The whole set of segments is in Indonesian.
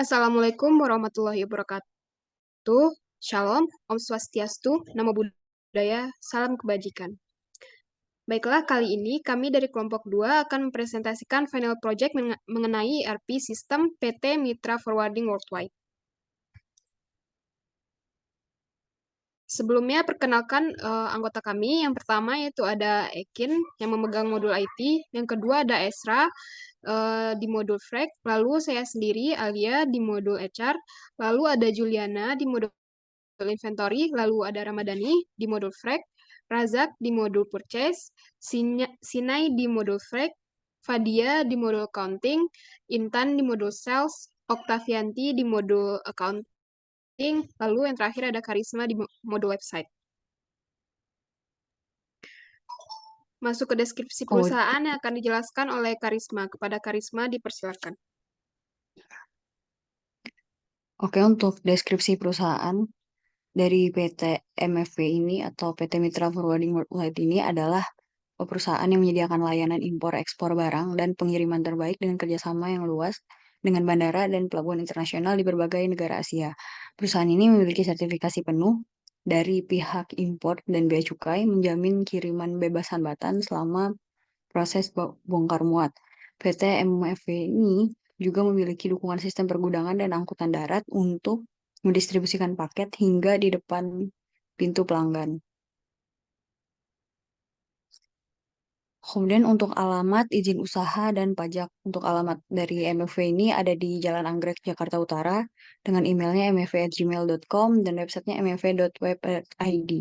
Assalamualaikum warahmatullahi wabarakatuh. Shalom, Om Swastiastu, Namo Buddhaya, Salam Kebajikan. Baiklah, kali ini kami dari kelompok 2 akan mempresentasikan final project mengenai ERP sistem PT Mitra Forwarding Worldwide. Sebelumnya, perkenalkan anggota kami. Yang pertama yaitu ada Ekin yang memegang modul IT. Yang kedua ada Esra di modul FREC. Lalu saya sendiri, Alia, di modul HR. Lalu ada Juliana di modul inventory, lalu ada Ramadhani di modul FREC, Razak di modul purchase, Sinai di modul FREC, Fadia di modul accounting, Intan di modul sales, Oktavianti di modul accounting, lalu yang terakhir ada Karisma di modul website. Masuk ke deskripsi perusahaan yang akan dijelaskan oleh Karisma. Kepada Karisma dipersilakan. Oke, untuk deskripsi perusahaan dari PT MFW ini atau PT Mitra Forwarding Worldwide ini adalah perusahaan yang menyediakan layanan impor-ekspor barang dan pengiriman terbaik dengan kerjasama yang luas dengan bandara dan pelabuhan internasional di berbagai negara Asia. Perusahaan ini memiliki sertifikasi penuh dari pihak impor dan bea cukai, menjamin kiriman bebas hambatan selama proses bongkar muat. PT MFW ini juga memiliki dukungan sistem pergudangan dan angkutan darat untuk mendistribusikan paket hingga di depan pintu pelanggan. Kemudian untuk alamat izin usaha dan pajak. Untuk alamat dari MFW ini ada di Jalan Anggrek, Jakarta Utara, dengan emailnya mfw@gmail.com dan websitenya mfw.web.id.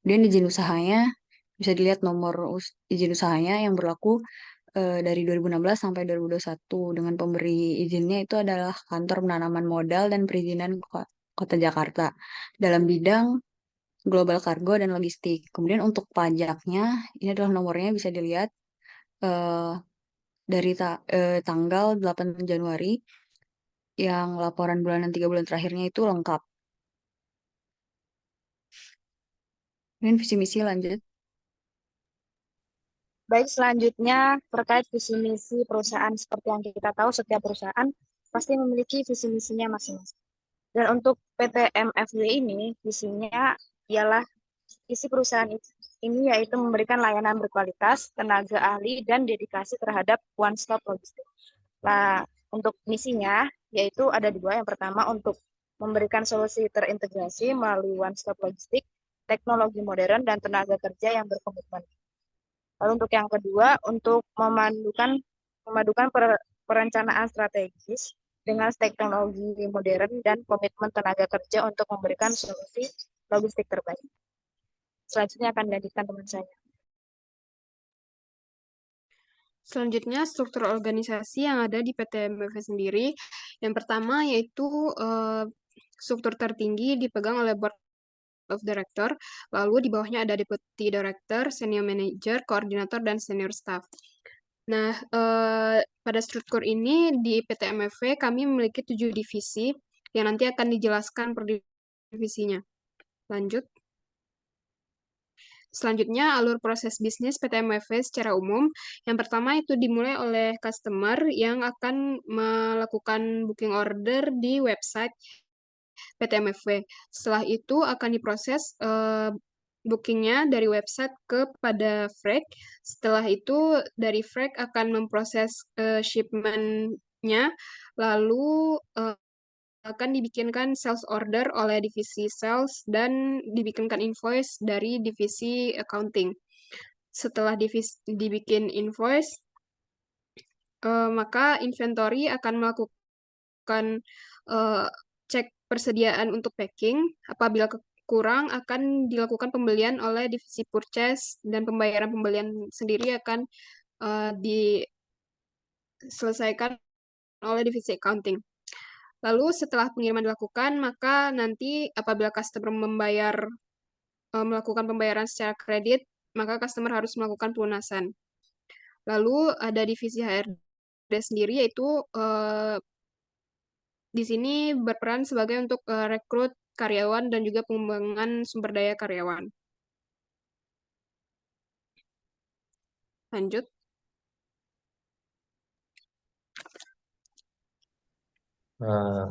Kemudian izin usahanya bisa dilihat nomor izin usahanya yang berlaku dari 2016 sampai 2021. Dengan pemberi izinnya itu adalah Kantor Penanaman Modal dan Perizinan Kota Jakarta dalam bidang global cargo dan logistik. Kemudian untuk pajaknya, ini adalah nomornya bisa dilihat eh, dari tanggal 8 Januari yang laporan bulanan 3 bulan terakhirnya itu lengkap. Kemudian visi misi lanjut. Baik, selanjutnya terkait visi misi perusahaan. Seperti yang kita tahu, setiap perusahaan pasti memiliki visi misinya masing-masing. Dan untuk PT MFW ini, visinya ialah visi perusahaan ini yaitu memberikan layanan berkualitas, tenaga ahli, dan dedikasi terhadap one-stop logistik. Nah, untuk misinya yaitu ada dua. Yang pertama untuk memberikan solusi terintegrasi melalui one-stop logistik, teknologi modern, dan tenaga kerja yang berkomitmen. Lalu untuk yang kedua, untuk memadukan perencanaan strategis dengan teknologi modern dan komitmen tenaga kerja untuk memberikan solusi logistik terbaik. Selanjutnya akan dilanjutkan teman saya. Selanjutnya, struktur organisasi yang ada di PT MFW sendiri. Yang pertama yaitu struktur tertinggi dipegang oleh Board of Director, lalu di bawahnya ada Deputy Director, Senior Manager, Koordinator, dan Senior Staff. Nah, pada struktur ini di PT MFW kami memiliki 7 divisi yang nanti akan dijelaskan per divisinya. Lanjut. Selanjutnya, alur proses bisnis PT MFW secara umum. Yang pertama itu dimulai oleh customer yang akan melakukan booking order di website PT MFW. Setelah itu akan diproses bookingnya dari website kepada FREC. Setelah itu dari FREC akan memproses shipment-nya, lalu akan dibikinkan sales order oleh divisi sales dan dibikinkan invoice dari divisi accounting. Setelah dibikin invoice, maka inventory akan melakukan cek persediaan untuk packing. Apabila kurang, akan dilakukan pembelian oleh divisi purchase dan pembayaran pembelian sendiri akan diselesaikan oleh divisi accounting. Lalu setelah pengiriman dilakukan, maka nanti apabila customer melakukan pembayaran secara kredit, maka customer harus melakukan pelunasan. Lalu ada divisi HRD sendiri, yaitu di sini berperan sebagai untuk rekrut karyawan dan juga pengembangan sumber daya karyawan. Lanjut. Eh,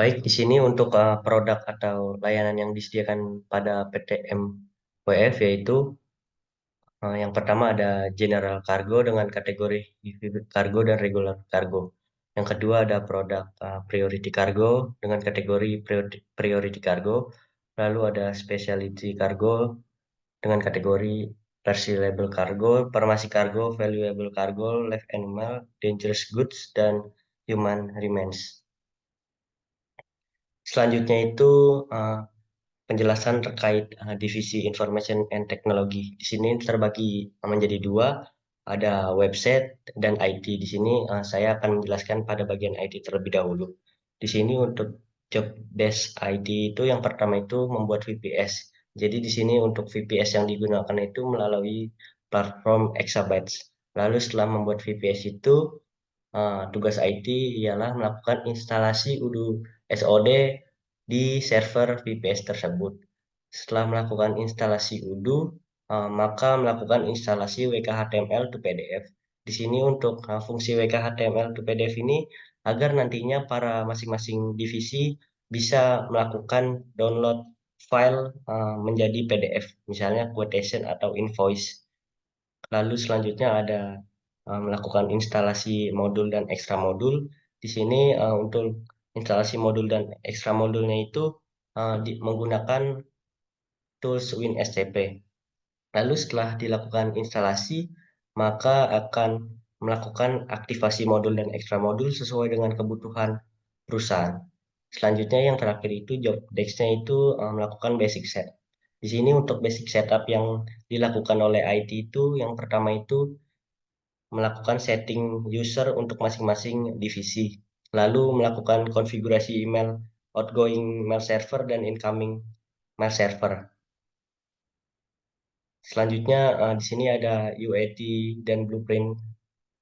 Baik, di sini untuk produk atau layanan yang disediakan pada PTM WF yaitu yang pertama ada General Cargo dengan kategori Cargo dan Regular Cargo. Yang kedua ada produk Priority Cargo dengan kategori Priority Cargo. Lalu ada Specialty Cargo dengan kategori Perishable Cargo, Farmasi Cargo, Valuable Cargo, Live Animal, Dangerous Goods, dan Human Remains. Selanjutnya itu penjelasan terkait divisi Information and Technology. Di sini terbagi menjadi dua, ada website dan IT. Di sini saya akan menjelaskan pada bagian IT terlebih dahulu. Di sini untuk job desk IT itu yang pertama itu membuat VPS. Jadi di sini untuk VPS yang digunakan itu melalui platform Exabytes. Lalu setelah membuat VPS itu tugas IT ialah melakukan instalasi UDU SOD di server VPS tersebut. Setelah melakukan instalasi UDU, maka melakukan instalasi WKHTML to PDF. Di sini untuk fungsi WKHTML to PDF ini agar nantinya para masing-masing divisi bisa melakukan download file menjadi PDF, misalnya quotation atau invoice. Lalu selanjutnya ada melakukan instalasi modul dan ekstra modul. Di sini untuk instalasi modul dan ekstra modulnya itu menggunakan tools WinSCP. Lalu setelah dilakukan instalasi, maka akan melakukan aktivasi modul dan ekstra modul sesuai dengan kebutuhan perusahaan. Selanjutnya yang terakhir itu job desk-nya itu melakukan basic set. Di sini untuk basic setup yang dilakukan oleh IT itu yang pertama itu melakukan setting user untuk masing-masing divisi, lalu melakukan konfigurasi email outgoing mail server dan incoming mail server. Selanjutnya di sini ada UAT dan blueprint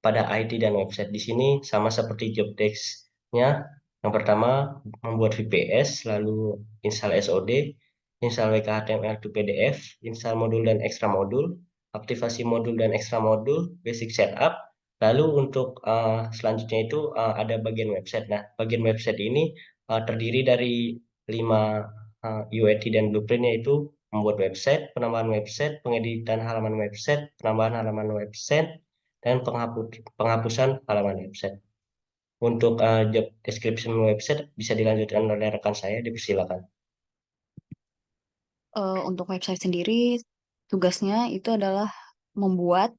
pada IT dan website. Di sini sama seperti job desk-nya. Yang pertama membuat VPS, lalu install SOD, install WKHTML to PDF, install modul dan ekstra modul, aktivasi modul dan ekstra modul, basic setup. Lalu untuk selanjutnya itu ada bagian website. Nah, bagian website ini terdiri dari 5 UAT dan blueprint, yaitu membuat website, penambahan website, pengeditan halaman website, penambahan halaman website, dan penghapusan halaman website. Untuk job description website bisa dilanjutkan oleh rekan saya, dipersilakan. Untuk website sendiri, tugasnya itu adalah membuat,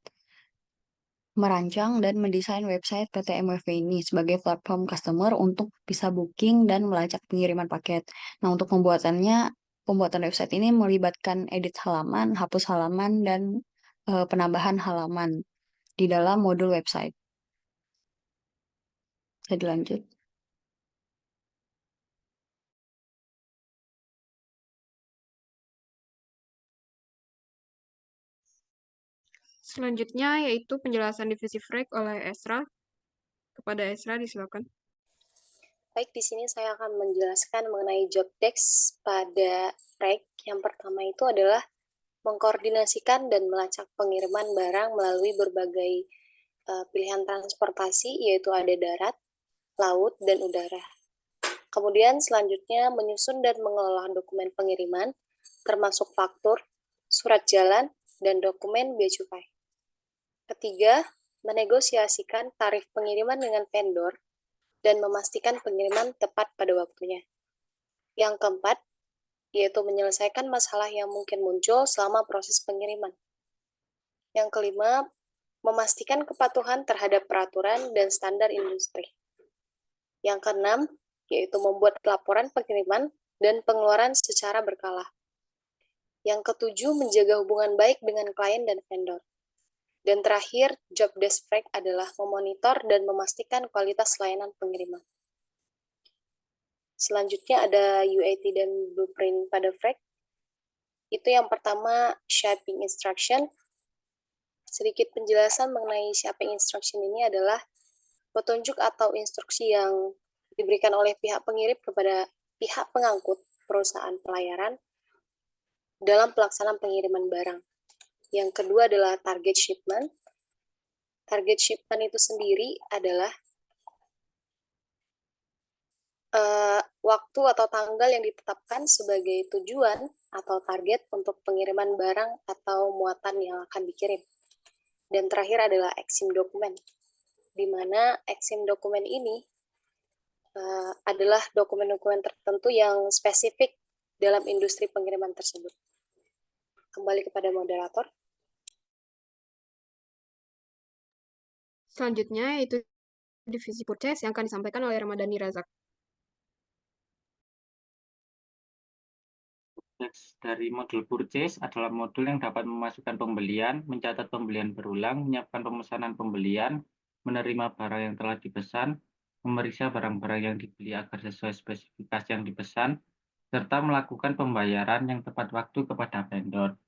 merancang, dan mendesain website PT MWF ini sebagai platform customer untuk bisa booking dan melacak pengiriman paket. Nah, untuk pembuatan website ini melibatkan edit halaman, hapus halaman, dan penambahan halaman di dalam modul website. Bisa dilanjut. Selanjutnya yaitu penjelasan divisi Frek oleh Esra. Kepada Esra disilakan. Baik, di sini saya akan menjelaskan mengenai job desk pada Frek. Yang pertama itu adalah mengkoordinasikan dan melacak pengiriman barang melalui berbagai pilihan transportasi, yaitu ada darat, laut, dan udara. Kemudian selanjutnya menyusun dan mengelola dokumen pengiriman, termasuk faktur, surat jalan, dan dokumen bea cukai. Ketiga, menegosiasikan tarif pengiriman dengan vendor dan memastikan pengiriman tepat pada waktunya. Yang keempat, yaitu menyelesaikan masalah yang mungkin muncul selama proses pengiriman. Yang kelima, memastikan kepatuhan terhadap peraturan dan standar industri. Yang keenam, yaitu membuat laporan pengiriman dan pengeluaran secara berkala. Yang ketujuh, menjaga hubungan baik dengan klien dan vendor. Dan terakhir, job desk Frek adalah memonitor dan memastikan kualitas layanan pengiriman. Selanjutnya ada UAT dan blueprint pada Frek. Itu yang pertama, shaping instruction. Sedikit penjelasan mengenai shaping instruction ini adalah petunjuk atau instruksi yang diberikan oleh pihak pengirim kepada pihak pengangkut perusahaan pelayaran dalam pelaksanaan pengiriman barang. Yang kedua adalah target shipment. Target shipment itu sendiri adalah waktu atau tanggal yang ditetapkan sebagai tujuan atau target untuk pengiriman barang atau muatan yang akan dikirim. Dan terakhir adalah eksim dokumen, di mana eksim dokumen ini adalah dokumen-dokumen tertentu yang spesifik dalam industri pengiriman tersebut. Kembali kepada moderator. Selanjutnya itu divisi purchase yang akan disampaikan oleh Ramadhani Razak. Dari modul purchase adalah modul yang dapat memasukkan pembelian, mencatat pembelian berulang, menyiapkan pemesanan pembelian, menerima barang yang telah dipesan, memeriksa barang-barang yang dibeli agar sesuai spesifikasi yang dipesan, serta melakukan pembayaran yang tepat waktu kepada vendor.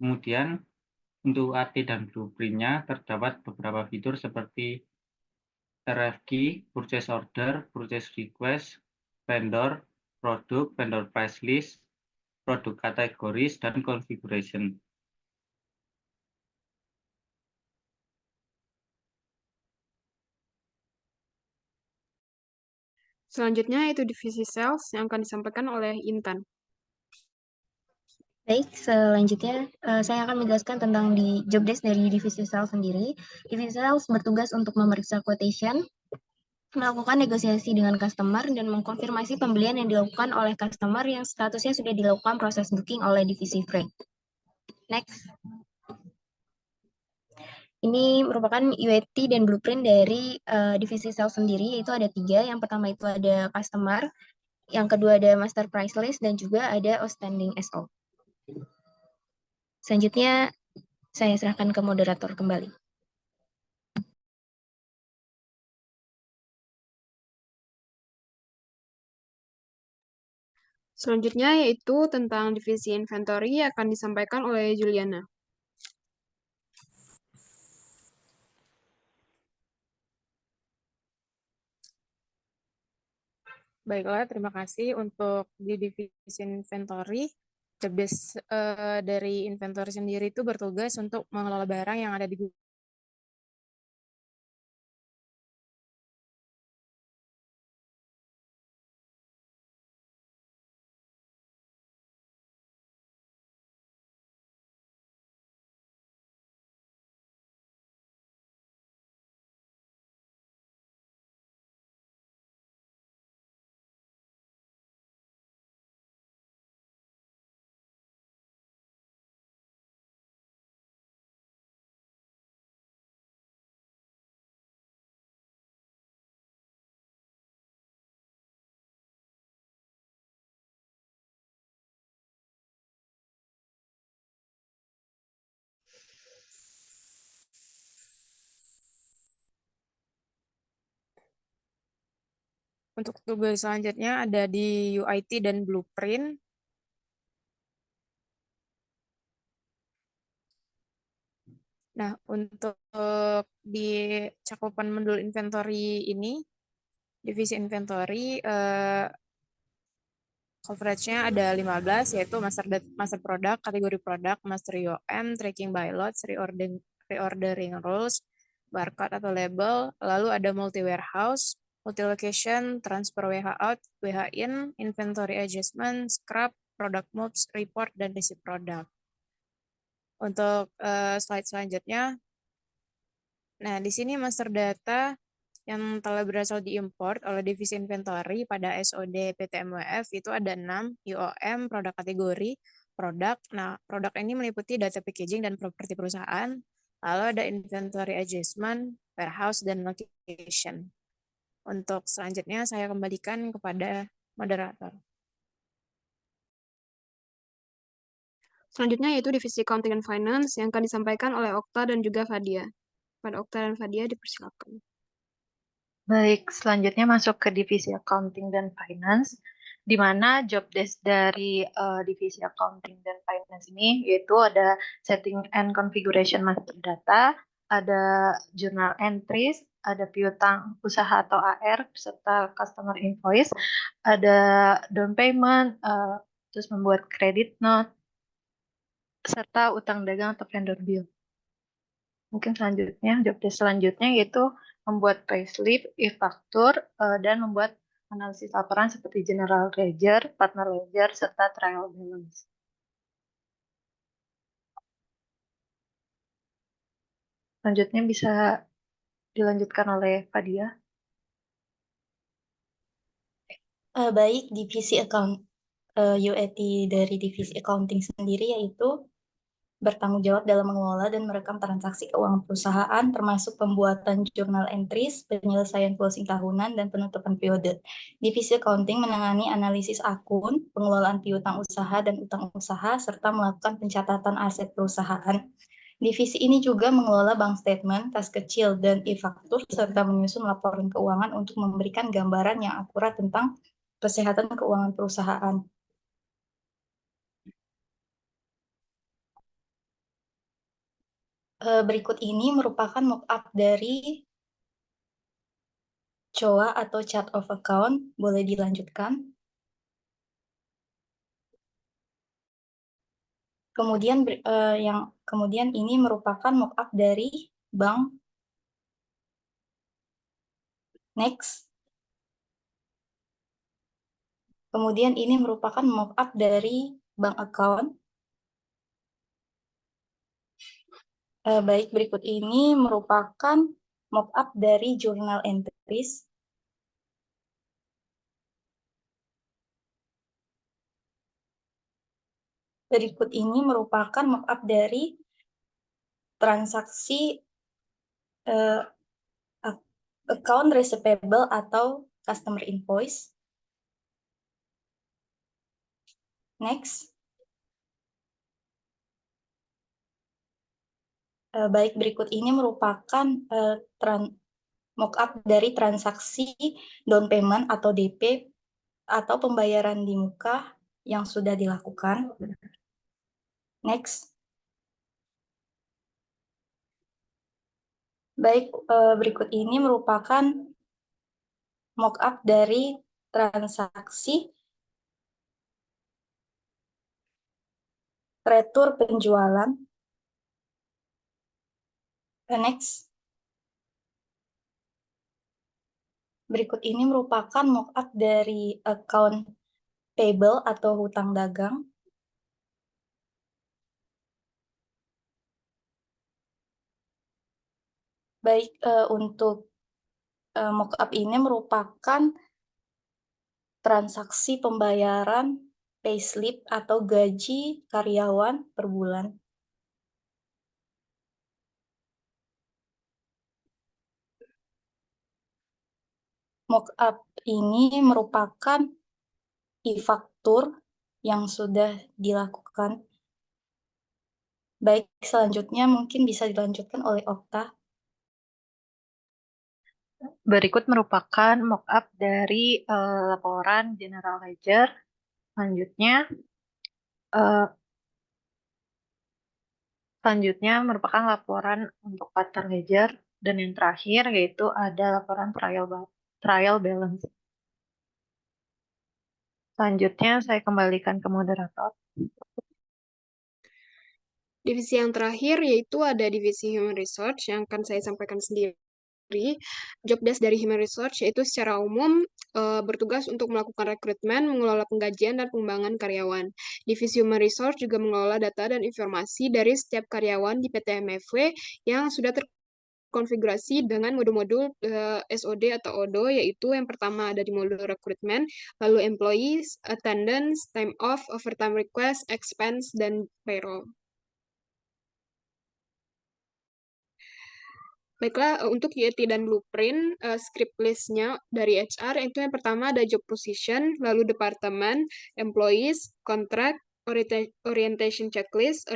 Kemudian, untuk UAT dan blueprint-nya terdapat beberapa fitur seperti RFQ, purchase order, purchase request, vendor, produk, vendor price list, produk kategoris, dan configuration. Selanjutnya itu divisi sales yang akan disampaikan oleh Intan. Baik, selanjutnya saya akan menjelaskan tentang di job desk dari divisi sales sendiri. Divisi sales bertugas untuk memeriksa quotation, melakukan negosiasi dengan customer, dan mengkonfirmasi pembelian yang dilakukan oleh customer yang statusnya sudah dilakukan proses booking oleh divisi freight. Next. Ini merupakan UAT dan blueprint dari divisi sales sendiri, yaitu ada 3. Yang pertama itu ada customer, yang kedua ada master price list, dan juga ada outstanding SO. Selanjutnya, saya serahkan ke moderator kembali. Selanjutnya yaitu tentang divisi inventory akan disampaikan oleh Juliana. Baiklah, terima kasih untuk di divisi inventory. Job desk dari inventory sendiri itu bertugas untuk mengelola barang yang ada di Untuk tugas selanjutnya ada di UIT dan blueprint. Nah, untuk di cakupan modul inventory ini, divisi inventory, coverage-nya ada 15, yaitu master product, kategori produk, master UOM, tracking by lots, reordering rules, barcode atau label, lalu ada multi warehouse, multi location, transfer WH out, WH in, inventory adjustment, scrap, product moves, report, dan receipt product. Untuk slide selanjutnya, nah di sini master data yang telah berasal diimport oleh divisi inventory pada SOD PTMWF itu ada 6, UOM, produk kategori, produk. Nah, produk ini meliputi data packaging dan properti perusahaan, lalu ada inventory adjustment, warehouse, dan location. Untuk selanjutnya saya kembalikan kepada moderator. Selanjutnya yaitu divisi accounting and finance yang akan disampaikan oleh Okta dan juga Fadia. Pada Okta dan Fadia dipersilakan. Baik, selanjutnya masuk ke divisi accounting dan finance, di mana job desk dari divisi accounting dan finance ini yaitu ada setting and configuration master data, ada journal entries, ada piutang usaha atau AR, serta customer invoice, ada down payment, terus membuat credit note, serta utang dagang atau vendor bill. Mungkin selanjutnya, job desk selanjutnya yaitu membuat payslip, e-faktur, dan membuat analisis laporan seperti general ledger, partner ledger, serta trial balance. Selanjutnya bisa dilanjutkan oleh Fadia. Baik, divisi UAT dari divisi accounting sendiri yaitu bertanggung jawab dalam mengelola dan merekam transaksi keuangan perusahaan, termasuk pembuatan jurnal entries, penyelesaian closing tahunan, dan penutupan periode. Divisi accounting menangani analisis akun, pengelolaan piutang usaha dan utang usaha, serta melakukan pencatatan aset perusahaan. Divisi ini juga mengelola bank statement, kas kecil, dan e-faktur, serta menyusun laporan keuangan untuk memberikan gambaran yang akurat tentang kesehatan keuangan perusahaan. Berikut ini merupakan mock-up dari COA atau chart of account. Boleh dilanjutkan. Kemudian ini merupakan mock-up dari bank. Next. Kemudian ini merupakan mock-up dari bank account. Baik, berikut ini merupakan mock-up dari journal entries. Berikut ini merupakan mock-up dari transaksi account receivable atau customer invoice. Next. Baik, berikut ini merupakan mock-up dari transaksi down payment atau DP atau pembayaran di muka yang sudah dilakukan. Next. Baik, berikut ini merupakan mock-up dari transaksi retur penjualan. Next. Berikut ini merupakan mock-up dari account payable atau hutang dagang. Baik, untuk mock-up ini merupakan transaksi pembayaran payslip atau gaji karyawan per bulan. Mock-up ini merupakan e-faktur yang sudah dilakukan. Baik, selanjutnya mungkin bisa dilanjutkan oleh Okta. Berikut merupakan mock-up dari laporan general ledger. Selanjutnya merupakan laporan untuk partner ledger, dan yang terakhir yaitu ada laporan trial balance. Selanjutnya saya kembalikan ke moderator. Divisi yang terakhir yaitu ada divisi Human Resource yang akan saya sampaikan sendiri. Job desk dari Human Resource yaitu secara umum bertugas untuk melakukan rekrutmen, mengelola penggajian, dan pengembangan karyawan. Divisi Human Resource juga mengelola data dan informasi dari setiap karyawan di PT MFW yang sudah terkonfigurasi dengan modul-modul SOD atau ODO, yaitu yang pertama ada di modul rekrutmen, lalu employees, attendance, time off, overtime request, expense, dan payroll. Baiklah, untuk UAT dan blueprint, script list-nya dari HR, itu yang pertama ada job position, lalu departemen, employees, contract, orientation checklist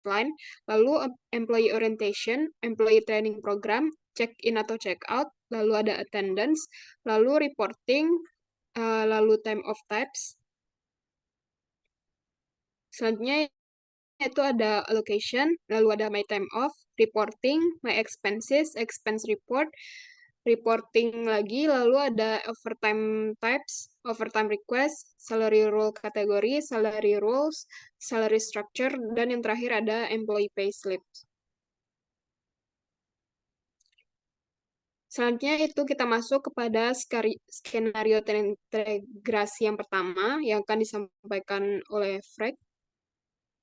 line, lalu employee orientation, employee training program, check-in atau check-out, lalu ada attendance, lalu reporting, lalu time of types. Selanjutnya itu ada allocation, lalu ada my time off, reporting, my expenses, expense report, reporting lagi, lalu ada overtime types, overtime request, salary role kategori, salary rules, salary structure, dan yang terakhir ada employee pay slips. Selanjutnya itu kita masuk kepada skenario integrasi yang pertama yang akan disampaikan oleh Frank.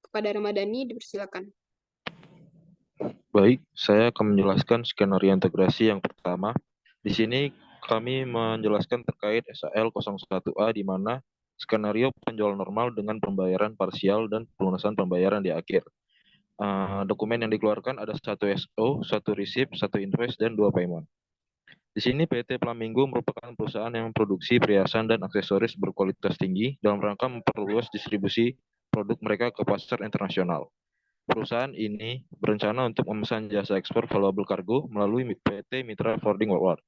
Kepada Ramadhani, dipersilakan. Baik, saya akan menjelaskan skenario integrasi yang pertama. Di sini kami menjelaskan terkait SAL 01A di mana skenario penjualan normal dengan pembayaran parsial dan pelunasan pembayaran di akhir. Dokumen yang dikeluarkan ada 1 SO, 1 receipt, 1 invoice, dan 2 payment. Di sini PT Flamingo merupakan perusahaan yang memproduksi perhiasan dan aksesoris berkualitas tinggi dalam rangka memperluas distribusi produk mereka ke pasar internasional. Perusahaan ini berencana untuk memesan jasa ekspor valuable cargo melalui PT Mitra Forwarding Worldwide.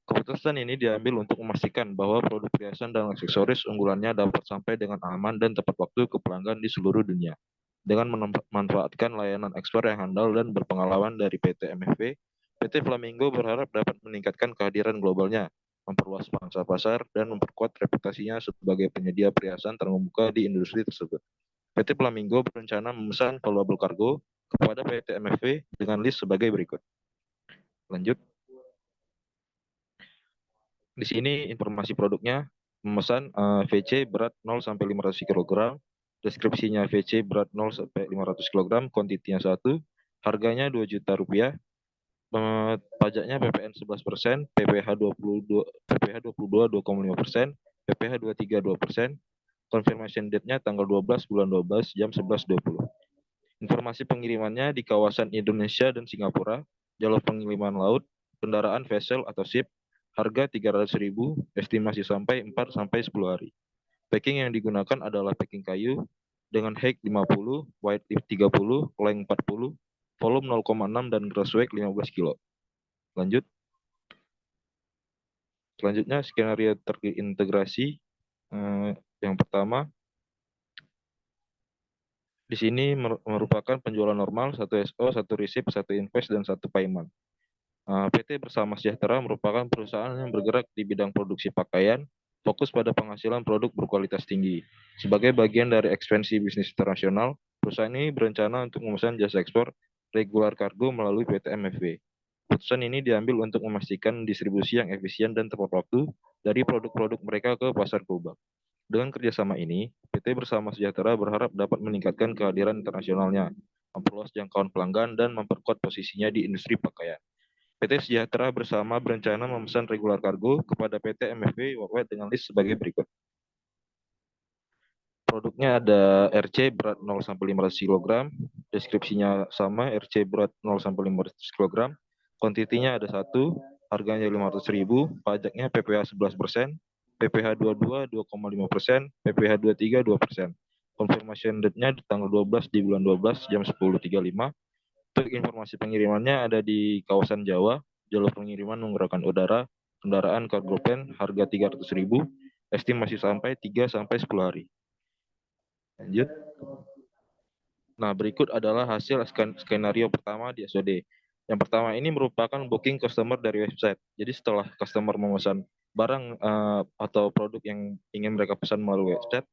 Keputusan ini diambil untuk memastikan bahwa produk perhiasan dan aksesoris unggulannya dapat sampai dengan aman dan tepat waktu ke pelanggan di seluruh dunia. Dengan memanfaatkan layanan ekspor yang handal dan berpengalaman dari PT MFV, PT Flamingo berharap dapat meningkatkan kehadiran globalnya, memperluas pangsa pasar, dan memperkuat reputasinya sebagai penyedia perhiasan terkemuka di industri tersebut. PT Flamingo berencana memesan valuable cargo kepada PT MFV dengan list sebagai berikut. Lanjut. Di sini informasi produknya, memesan VC berat 0-500 kg, deskripsinya VC berat 0-500 kg, kuantitinya 1, harganya Rp2.000.000, pajaknya PPN 11%, PPh 22 2,5%, PPh 23 2%, confirmation date-nya tanggal 12 bulan 12 jam 11.20. Informasi pengirimannya di kawasan Indonesia dan Singapura, jalur pengiriman laut, kendaraan vessel atau ship, harga 300.000, estimasi sampai 4-10 hari. Packing yang digunakan adalah packing kayu dengan height 50, wide 30, length 40, volume 0,6 dan gross weight 15 kg. Lanjut. Selanjutnya skenario terintegrasi yang pertama. Di sini merupakan penjualan normal, 1 SO, 1 receipt, 1 invoice, dan 1 payment. PT Bersama Sejahtera merupakan perusahaan yang bergerak di bidang produksi pakaian, fokus pada penghasilan produk berkualitas tinggi. Sebagai bagian dari ekspansi bisnis internasional, perusahaan ini berencana untuk memesan jasa ekspor regular kargo melalui PT MFV. Keputusan ini diambil untuk memastikan distribusi yang efisien dan tepat waktu dari produk-produk mereka ke pasar global. Dengan kerjasama ini, PT Bersama Sejahtera berharap dapat meningkatkan kehadiran internasionalnya, memperluas jangkauan pelanggan, dan memperkuat posisinya di industri pakaian. PT Sejahtera Bersama berencana memesan regular kargo kepada PT MFV Worldwide dengan list sebagai berikut. Produknya ada RC berat 0-500 kg, deskripsinya sama, RC berat 0-500 kg, kuantitinya ada 1, harganya 500.000, pajaknya PPh 11%, PPh 22 2,5%, PPh 23 2%. Confirmation date-nya di tanggal 12 di bulan 12 jam 10.35. Untuk informasi pengirimannya ada di kawasan Jawa, jalur pengiriman menggunakan udara, kendaraan cargo plane, harga 300.000, estimasi sampai 3-10 hari. Lanjut. Nah, berikut adalah hasil skenario pertama di SOD. Yang pertama ini merupakan booking customer dari website. Jadi setelah customer memesan barang atau produk yang ingin mereka pesan melalui website,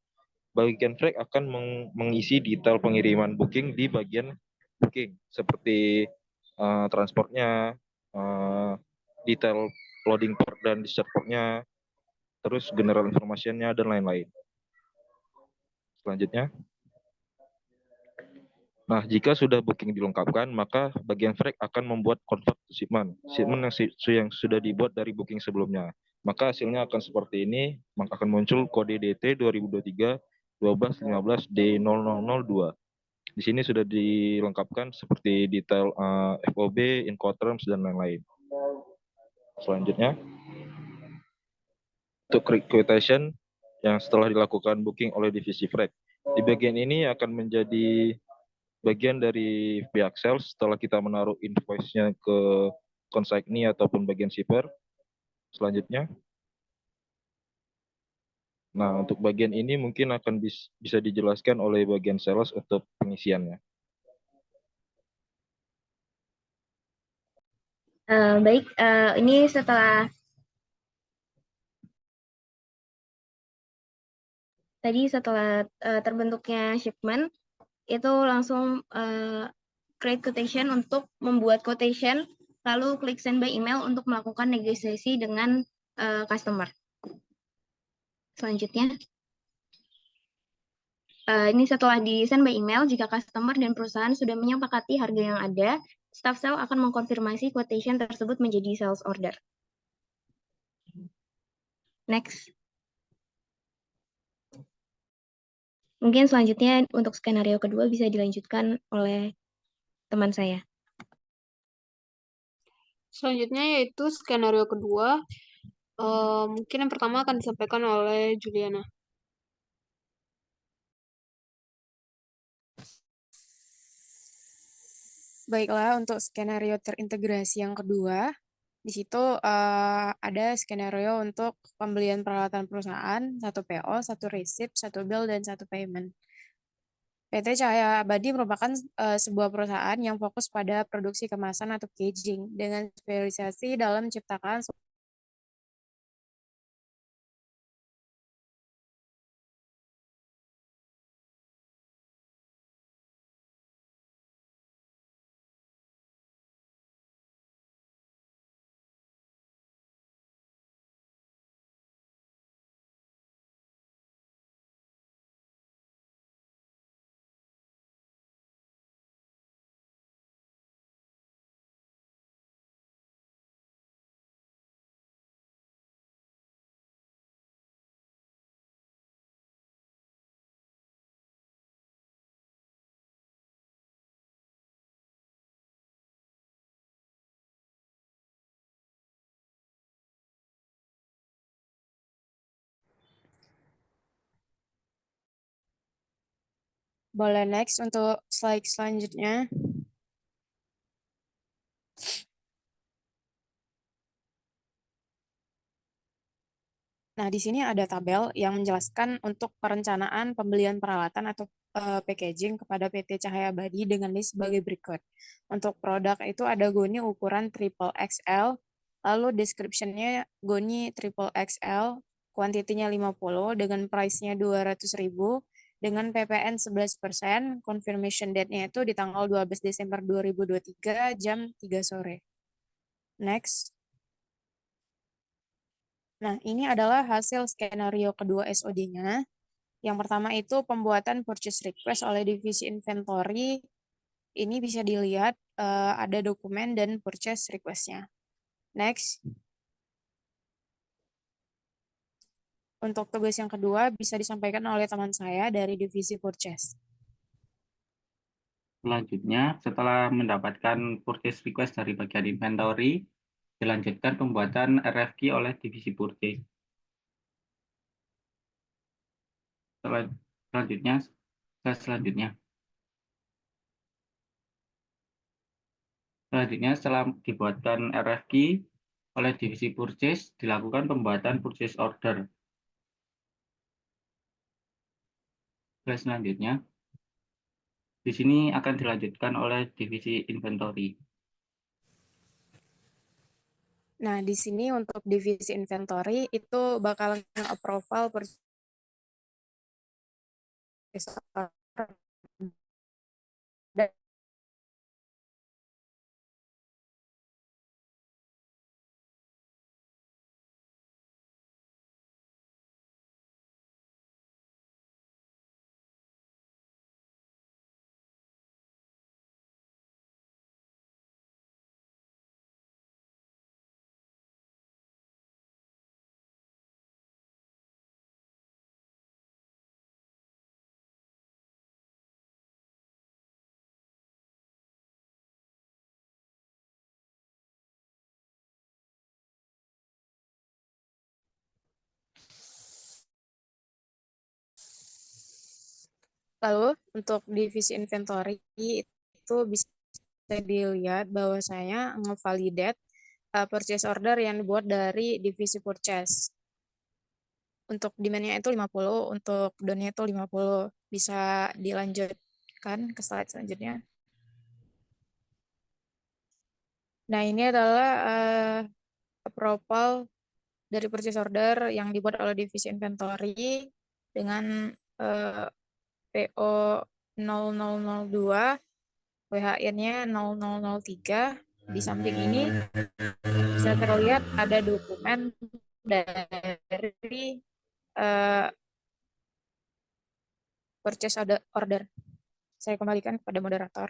bagian Freak akan mengisi detail pengiriman booking di bagian booking, seperti transportnya, detail loading port dan discharge portnya, terus general information-nya, dan lain-lain. Selanjutnya. Nah, jika sudah booking dilengkapkan, maka bagian Freak akan membuat convert to shipment yang sudah dibuat dari booking sebelumnya. Maka hasilnya akan seperti ini, maka akan muncul kode DT 2023 1215 D0002. Di sini sudah dilengkapkan seperti detail FOB, Incoterms, dan lain-lain. Selanjutnya, untuk quotation yang setelah dilakukan booking oleh divisi Freak. Di bagian ini akan menjadi bagian dari pihak sales setelah kita menaruh invoice-nya ke consignee ataupun bagian shipper. Selanjutnya. Nah, untuk bagian ini mungkin akan bisa dijelaskan oleh bagian sales untuk pengisiannya. Baik, ini setelah terbentuknya shipment, itu langsung create quotation untuk membuat quotation lalu klik send by email untuk melakukan negosiasi dengan customer. Selanjutnya, ini setelah di send by email, jika customer dan perusahaan sudah menyepakati harga yang ada, staff sale akan mengkonfirmasi quotation tersebut menjadi sales order. Next. Mungkin selanjutnya untuk skenario kedua bisa dilanjutkan oleh teman saya. Selanjutnya yaitu skenario kedua. Mungkin yang pertama akan disampaikan oleh Juliana. Baiklah, untuk skenario terintegrasi yang kedua, di situ ada skenario untuk pembelian peralatan perusahaan, 1 PO, 1 receipt, 1 bill, dan 1 payment. PT Cahaya Abadi merupakan sebuah perusahaan yang fokus pada produksi kemasan atau packaging dengan spesialisasi dalam menciptakan boleh next untuk slide selanjutnya. Nah, di sini ada tabel yang menjelaskan untuk perencanaan pembelian peralatan atau packaging kepada PT Cahaya Abadi dengan list sebagai berikut. Untuk produk itu ada goni ukuran triple XL, lalu description-nya goni triple XL, kuantitinya 50 dengan price-nya 200.000 dengan PPN 11%, confirmation date-nya itu di tanggal 12 Desember 2023 jam 3 sore. Next. Nah, ini adalah hasil skenario kedua SOD-nya. Yang pertama itu pembuatan purchase request oleh divisi inventory. Ini bisa dilihat ada dokumen dan purchase request-nya. Next. Untuk tugas yang kedua bisa disampaikan oleh teman saya dari divisi purchase. Selanjutnya, setelah mendapatkan purchase request dari bagian inventory, dilanjutkan pembuatan RFQ oleh divisi purchase. Selanjutnya, setelah dibuatkan RFQ oleh divisi purchase, dilakukan pembuatan purchase order. Selanjutnya, di sini akan dilanjutkan oleh divisi inventory. Nah, di sini untuk divisi inventory itu bakal approval purchase order dan lalu untuk divisi inventory itu bisa dilihat bahwasanya ngevalidate purchase order yang dibuat dari divisi purchase. Untuk demand-nya itu 50, untuk down-nya itu 50. Bisa dilanjutkan ke slide selanjutnya. Nah, ini adalah approval dari purchase order yang dibuat oleh divisi inventory dengan PO 0002, WHIN-nya 0003, Di samping ini bisa terlihat ada dokumen dari purchase order. Saya kembalikan kepada moderator.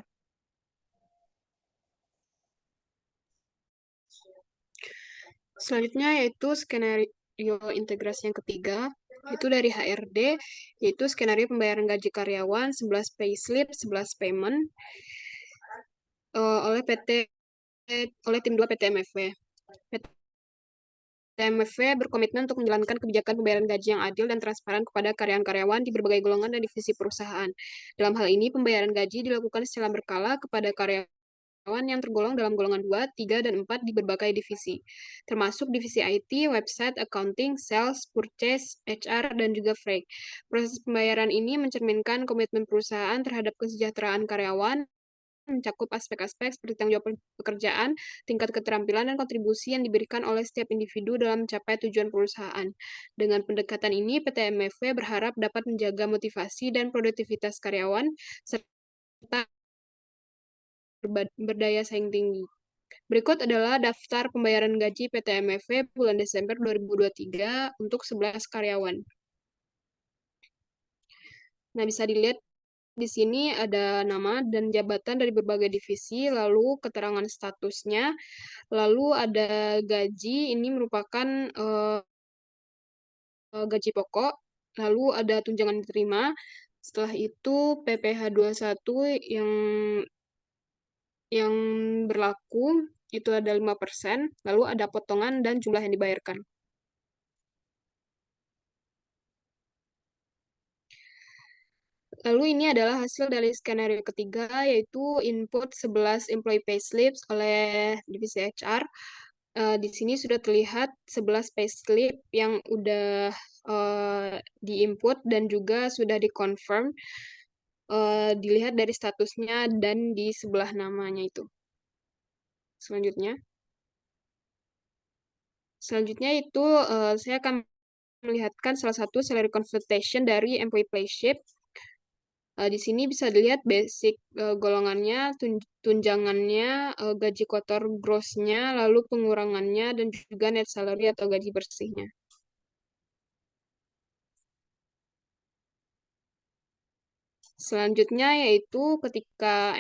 Selanjutnya yaitu skenario integrasi yang ketiga, itu dari HRD, yaitu skenario pembayaran gaji karyawan, 11 payslip, 11 payment oleh tim 2 PT MFW. PT MFW berkomitmen untuk menjalankan kebijakan pembayaran gaji yang adil dan transparan kepada karyawan-karyawan di berbagai golongan dan divisi perusahaan. Dalam hal ini, pembayaran gaji dilakukan secara berkala kepada karyawan yang tergolong dalam golongan 2, 3, dan 4 di berbagai divisi, termasuk divisi IT, website, accounting, sales, purchase, HR, dan juga freight. Proses pembayaran ini mencerminkan komitmen perusahaan terhadap kesejahteraan karyawan, mencakup aspek-aspek seperti tanggung jawab pekerjaan, tingkat keterampilan, dan kontribusi yang diberikan oleh setiap individu dalam mencapai tujuan perusahaan. Dengan pendekatan ini, PT MFW berharap dapat menjaga motivasi dan produktivitas karyawan, serta berdaya saing tinggi. Berikut adalah daftar pembayaran gaji PT MFW bulan Desember 2023 untuk 11 karyawan. Nah, bisa dilihat di sini ada nama dan jabatan dari berbagai divisi, lalu keterangan statusnya, lalu ada gaji, ini merupakan gaji pokok, lalu ada tunjangan diterima, setelah itu PPh 21 yang berlaku, itu ada 5%, lalu ada potongan dan jumlah yang dibayarkan. Lalu ini adalah hasil dari skenario ketiga, yaitu input 11 employee payslips oleh divisi HR. Di sini sudah terlihat 11 payslip yang udah di-input dan juga sudah di-confirm. Dilihat dari statusnya dan di sebelah namanya itu. Selanjutnya itu saya akan melihatkan salah satu salary consultation dari employee payslip. Di sini bisa dilihat basic golongannya, tunjangannya, gaji kotor gross-nya, lalu pengurangannya, dan juga net salary atau gaji bersihnya. Selanjutnya yaitu ketika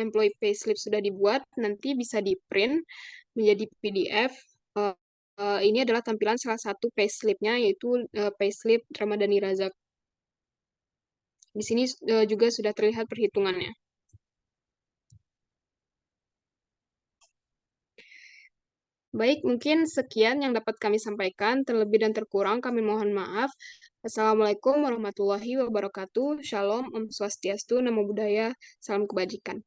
employee payslip sudah dibuat, nanti bisa di-print menjadi PDF. Ini adalah tampilan salah satu payslip-nya, yaitu payslip Ramadhani Razak. Di sini juga sudah terlihat perhitungannya. Baik, mungkin sekian yang dapat kami sampaikan. Terlebih dan terkurang kami mohon maaf. Assalamualaikum warahmatullahi wabarakatuh. Shalom, Om Swastiastu, Namo Buddhaya, salam kebajikan.